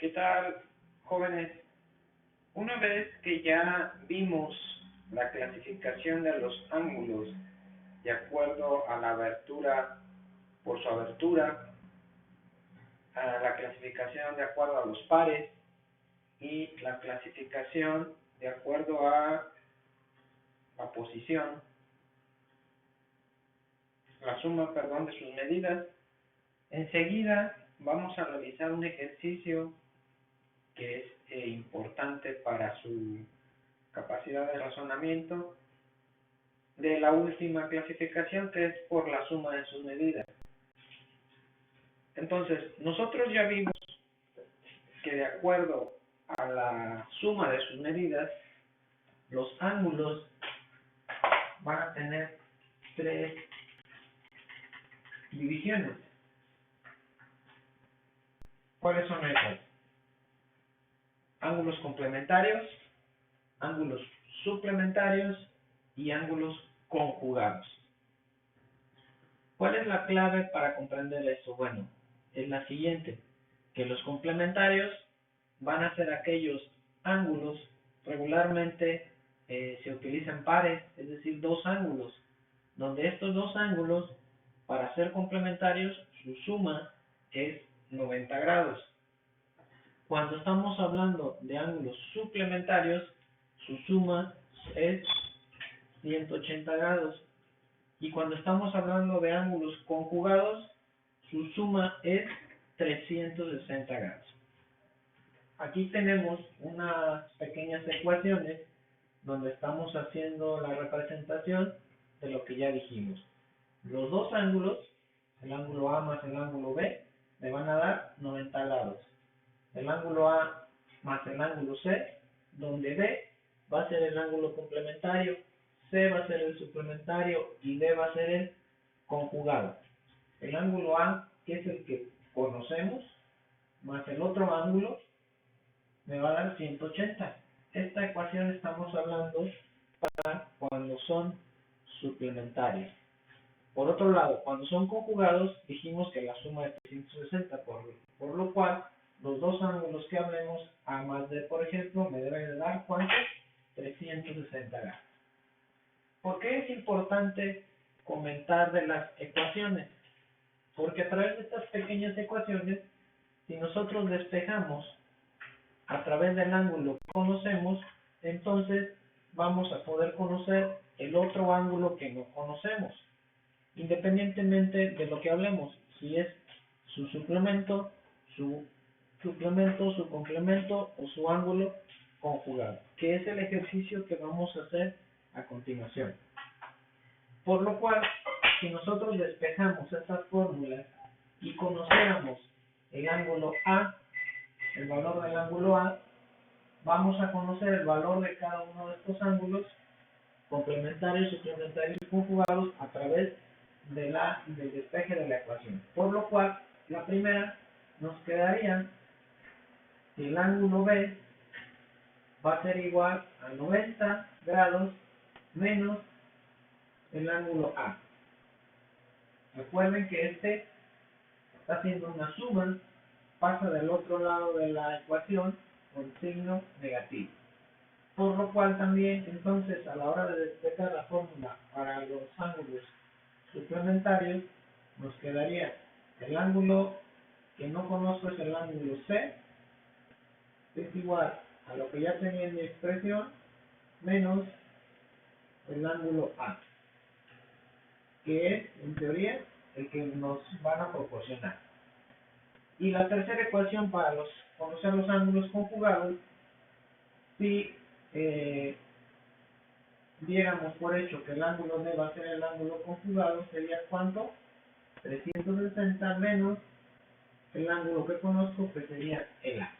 ¿Qué tal, jóvenes? Una vez que ya vimos la clasificación de los ángulos de acuerdo a la abertura, por su abertura, a la clasificación de acuerdo a los pares y la clasificación de acuerdo a la posición, la suma, perdón, de sus medidas, enseguida vamos a realizar un ejercicio que es importante para su capacidad de razonamiento de la última clasificación, que es por la suma de sus medidas. Entonces, nosotros ya vimos que de acuerdo a la suma de sus medidas, los ángulos van a tener tres divisiones. ¿Cuáles son esas? Ángulos complementarios, ángulos suplementarios y ángulos conjugados. ¿Cuál es la clave para comprender esto? Bueno, es la siguiente, que los complementarios van a ser aquellos ángulos, regularmente se utilizan pares, es decir, dos ángulos, donde estos dos ángulos, para ser complementarios, su suma es 90 grados. Cuando estamos hablando de ángulos suplementarios, su suma es 180 grados. Y cuando estamos hablando de ángulos conjugados, su suma es 360 grados. Aquí tenemos unas pequeñas ecuaciones donde estamos haciendo la representación de lo que ya dijimos. Los dos ángulos, el ángulo A más el ángulo B, me van a dar 90 grados. El ángulo A más el ángulo C, donde B va a ser el ángulo complementario, C va a ser el suplementario y D va a ser el conjugado. El ángulo A, que es el que conocemos, más el otro ángulo, me va a dar 180. Esta ecuación estamos hablando para cuando son suplementarios. Por otro lado, cuando son conjugados, dijimos que la suma es 360, por lo cual los dos ángulos que hablemos, A más D, por ejemplo, me deben de dar ¿cuánto? 360 grados. ¿Por qué es importante comentar de las ecuaciones? Porque a través de estas pequeñas ecuaciones, si nosotros despejamos a través del ángulo que conocemos, entonces vamos a poder conocer el otro ángulo que no conocemos, independientemente de lo que hablemos, si es su suplemento, su complemento o su ángulo conjugado, que es el ejercicio que vamos a hacer a continuación. Por lo cual, si nosotros despejamos estas fórmulas y conociéramos el ángulo A, el valor del ángulo A, vamos a conocer el valor de cada uno de estos ángulos complementarios, suplementarios y conjugados a través del despeje de la ecuación. Por lo cual, la primera nos quedaría que el ángulo B va a ser igual a 90 grados menos el ángulo A. Recuerden que este está haciendo una suma, pasa del otro lado de la ecuación con signo negativo. Por lo cual también, entonces, a la hora de despejar la fórmula para los ángulos suplementarios, nos quedaría el ángulo que no conozco es el ángulo C, es igual a lo que ya tenía en mi expresión, menos el ángulo A, que es, en teoría, el que nos van a proporcionar. Y la tercera ecuación para conocer los ángulos conjugados, si diéramos por hecho que el ángulo D va a ser el ángulo conjugado, sería ¿cuánto? 360 menos el ángulo que conozco, que sería el A.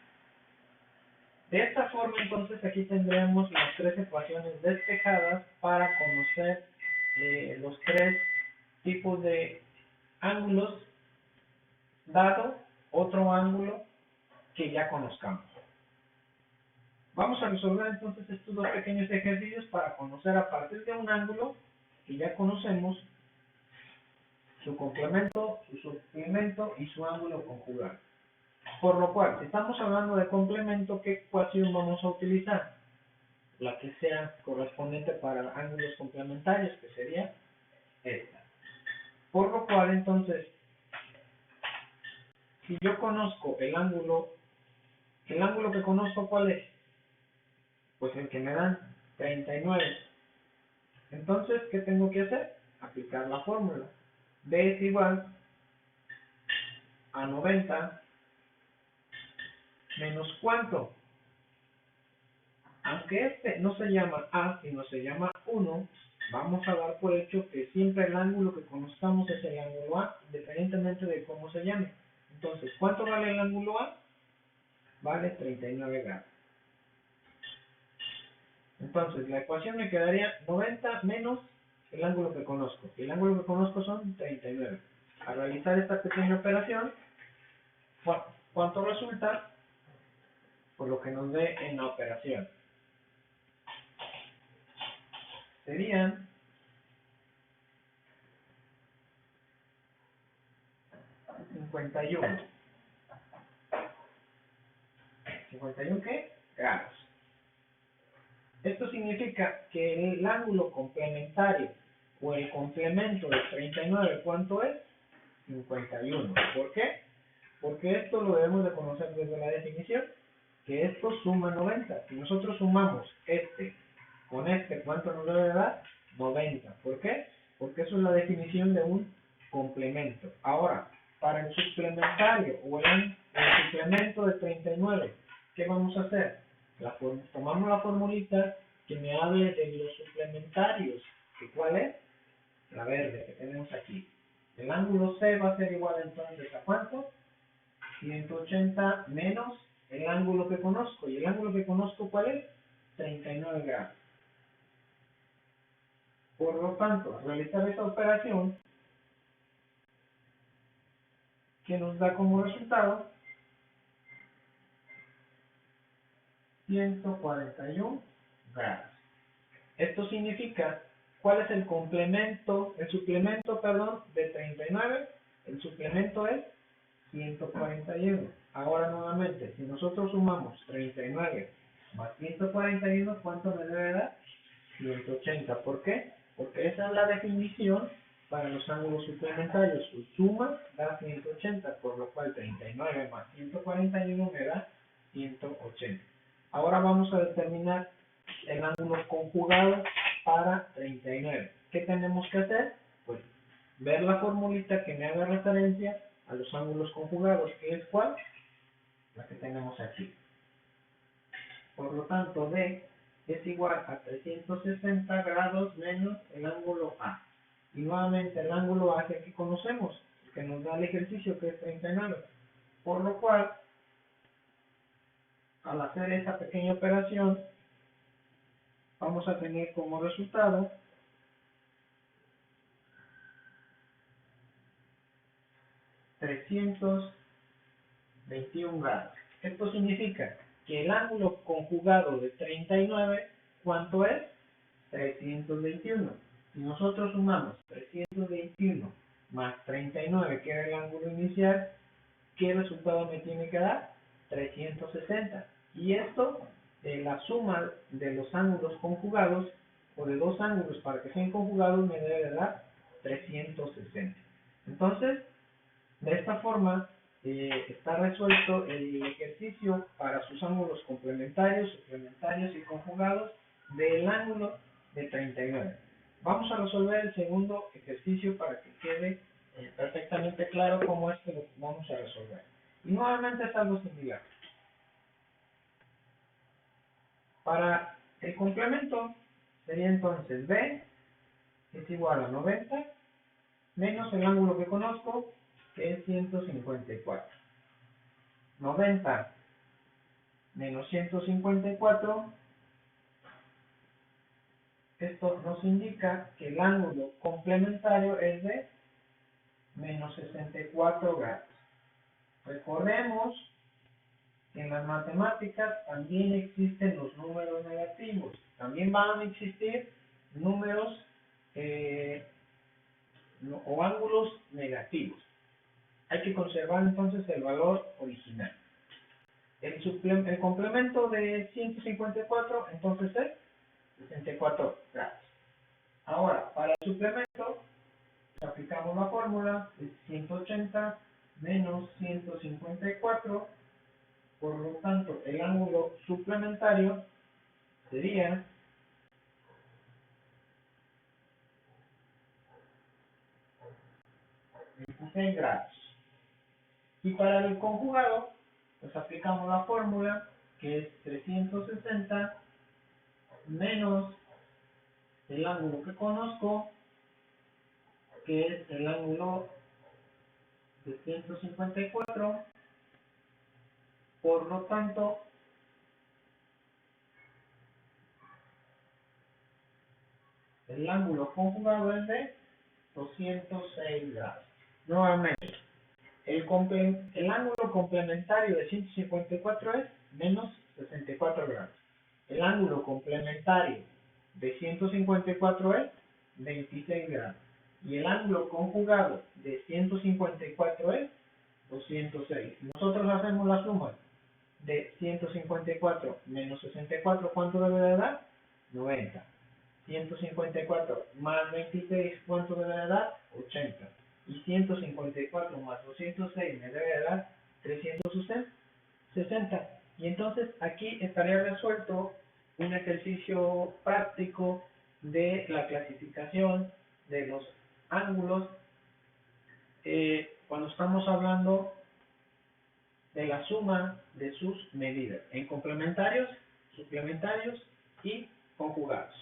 De esta forma, entonces, aquí tendremos las tres ecuaciones despejadas para conocer los tres tipos de ángulos, dado otro ángulo que ya conozcamos. Vamos a resolver entonces estos dos pequeños ejercicios para conocer a partir de un ángulo que ya conocemos su complemento, su suplemento y su ángulo conjugado. Por lo cual, si estamos hablando de complemento, ¿qué ecuación vamos a utilizar? La que sea correspondiente para ángulos complementarios, que sería esta. Por lo cual, entonces, si yo conozco el ángulo que conozco, ¿cuál es? Pues el que me dan 39. Entonces, ¿qué tengo que hacer? Aplicar la fórmula. B es igual a 90 menos ¿cuánto? Aunque este no se llama A, sino se llama 1, vamos a dar por hecho que siempre el ángulo que conozcamos es el ángulo A, independientemente de cómo se llame. Entonces, ¿cuánto vale el ángulo A? Vale 39 grados. Entonces, la ecuación me quedaría 90 menos el ángulo que conozco. Y el ángulo que conozco son 39. Al realizar esta pequeña operación, ¿cuánto resulta? Por lo que nos dé en la operación. Serían 51. ¿51 qué? Grados. Esto significa que el ángulo complementario o el complemento de 39, ¿cuánto es? 51. ¿Por qué? Porque esto lo debemos de conocer desde la definición, que esto suma 90. Si nosotros sumamos este con este, ¿cuánto nos debe dar? 90. ¿Por qué? Porque eso es la definición de un complemento. Ahora, para el suplementario o el suplemento de 39, ¿qué vamos a hacer? Tomamos la formulita que me hable de los suplementarios. ¿Y cuál es? La verde que tenemos aquí. El ángulo C va a ser igual entonces a ¿cuánto? 180 menos el ángulo que conozco. ¿Y el ángulo que conozco cuál es? 39 grados. Por lo tanto, al realizar esta operación, que nos da como resultado 141 grados. Esto significa, ¿cuál es el complemento, el suplemento, perdón, de 39? El suplemento es 141. Ahora nuevamente, si nosotros sumamos 39 más 141, ¿cuánto me debe dar? 180. ¿Por qué? Porque esa es la definición para los ángulos suplementarios. Su suma da 180, por lo cual 39 más 141 me da 180. Ahora vamos a determinar el ángulo conjugado para 39. ¿Qué tenemos que hacer? Pues ver la formulita que me haga referencia a los ángulos conjugados, que es ¿cuál? La que tenemos aquí. Por lo tanto, D es igual a 360 grados menos el ángulo A. Y nuevamente el ángulo A que aquí conocemos, que nos da el ejercicio, que es 39. Por lo cual, al hacer esta pequeña operación, vamos a tener como resultado 321 grados. Esto significa que el ángulo conjugado de 39, ¿cuánto es? 321. Si nosotros sumamos 321 más 39, que era el ángulo inicial, ¿qué resultado me tiene que dar? 360. Y esto, la suma de los ángulos conjugados, o de dos ángulos para que sean conjugados, me debe dar 360. Entonces, de esta forma, está resuelto el ejercicio para sus ángulos complementarios, suplementarios y conjugados del ángulo de 39. Vamos a resolver el segundo ejercicio para que quede perfectamente claro cómo es que lo vamos a resolver. Y nuevamente es algo similar. Para el complemento sería entonces B es igual a 90 menos el ángulo que conozco, que es 154. 90 menos 154, esto nos indica que el ángulo complementario es de menos 64 grados. Recordemos que en las matemáticas también existen los números negativos. También van a existir números o ángulos negativos. Hay que conservar entonces el valor original. el complemento de 154 entonces es 64 grados. Ahora, para el suplemento, aplicamos la fórmula de 180 menos 154, por lo tanto, el ángulo suplementario sería 26 grados. Y para el conjugado, pues aplicamos la fórmula que es 360 menos el ángulo que conozco, que es el ángulo de 154, por lo tanto, el ángulo conjugado es de 206 grados. Nuevamente, el ángulo complementario de 154 es menos 64 grados. El ángulo complementario de 154 es 26 grados. Y el ángulo conjugado de 154 es 206. Nosotros hacemos la suma de 154 menos 64, ¿cuánto debe de dar? 90. 154 más 26, ¿cuánto debe de dar? 80. Y 154 más 206 me debe de dar 360. Y entonces aquí estaría resuelto un ejercicio práctico de la clasificación de los ángulos cuando estamos hablando de la suma de sus medidas en complementarios, suplementarios y conjugados.